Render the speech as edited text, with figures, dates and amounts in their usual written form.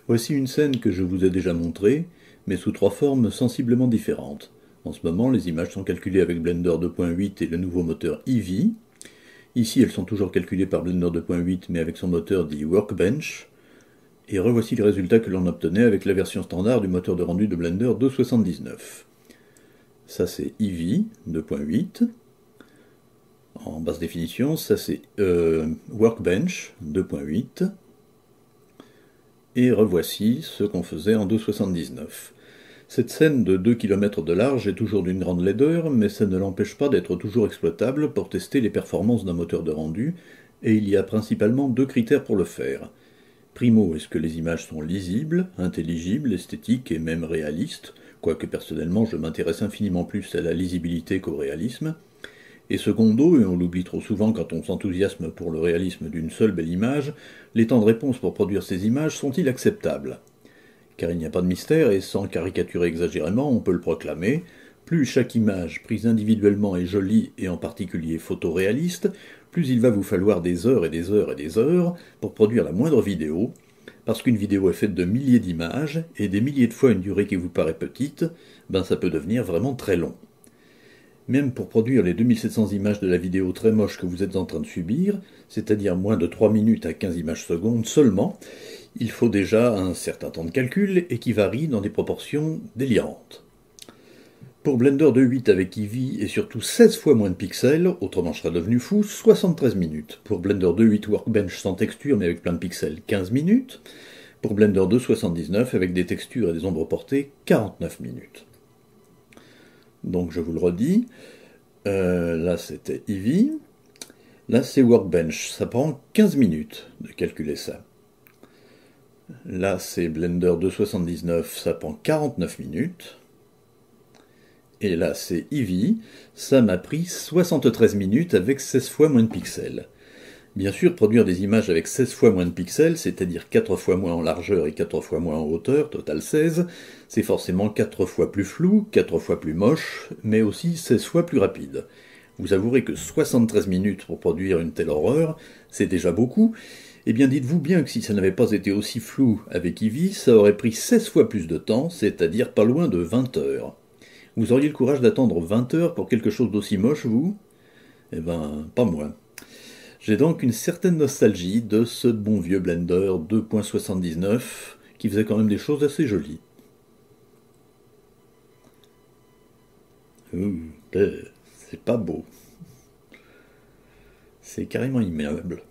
Voici une scène que je vous ai déjà montrée, mais sous trois formes sensiblement différentes. En ce moment, les images sont calculées avec Blender 2.8 et le nouveau moteur Eevee. Ici, elles sont toujours calculées par Blender 2.8, mais avec son moteur dit Workbench. Et revoici les résultats que l'on obtenait avec la version standard du moteur de rendu de Blender 2.79. Ça c'est Eevee 2.8. En basse définition, ça c'est Workbench 2.8. Et revoici ce qu'on faisait en 2.79. Cette scène de 2 km de large est toujours d'une grande laideur, mais ça ne l'empêche pas d'être toujours exploitable pour tester les performances d'un moteur de rendu, et il y a principalement deux critères pour le faire. Primo, est-ce que les images sont lisibles, intelligibles, esthétiques et même réalistes, quoique personnellement je m'intéresse infiniment plus à la lisibilité qu'au réalisme. Et secondo, et on l'oublie trop souvent quand on s'enthousiasme pour le réalisme d'une seule belle image, les temps de réponse pour produire ces images sont-ils acceptables? Car il n'y a pas de mystère, et sans caricaturer exagérément, on peut le proclamer, plus chaque image prise individuellement est jolie et en particulier photoréaliste, plus il va vous falloir des heures et des heures et des heures pour produire la moindre vidéo, parce qu'une vidéo est faite de milliers d'images, et des milliers de fois une durée qui vous paraît petite, ben ça peut devenir vraiment très long. Même pour produire les 2700 images de la vidéo très moche que vous êtes en train de subir, c'est-à-dire moins de 3 minutes à 15 images secondes seulement, il faut déjà un certain temps de calcul et qui varie dans des proportions délirantes. Pour Blender 2.8 avec Eevee et surtout 16 fois moins de pixels, autrement je serais devenu fou, 73 minutes. Pour Blender 2.8 Workbench sans texture mais avec plein de pixels, 15 minutes. Pour Blender 2.79 avec des textures et des ombres portées, 49 minutes. Donc je vous le redis, là c'était Eevee, là c'est Workbench, ça prend 15 minutes de calculer ça. Là c'est Blender 2.79, ça prend 49 minutes. Et là c'est Eevee, ça m'a pris 73 minutes avec 16 fois moins de pixels. Bien sûr, produire des images avec 16 fois moins de pixels, c'est-à-dire 4 fois moins en largeur et 4 fois moins en hauteur, total 16, c'est forcément 4 fois plus flou, 4 fois plus moche, mais aussi 16 fois plus rapide. Vous avouerez que 73 minutes pour produire une telle horreur, c'est déjà beaucoup. Eh bien dites-vous bien que si ça n'avait pas été aussi flou avec Eevee, ça aurait pris 16 fois plus de temps, c'est-à-dire pas loin de 20 heures. Vous auriez le courage d'attendre 20 heures pour quelque chose d'aussi moche, vous? Eh ben, pas moi. J'ai donc une certaine nostalgie de ce bon vieux Blender 2.79 qui faisait quand même des choses assez jolies. C'est pas beau. C'est carrément immuable.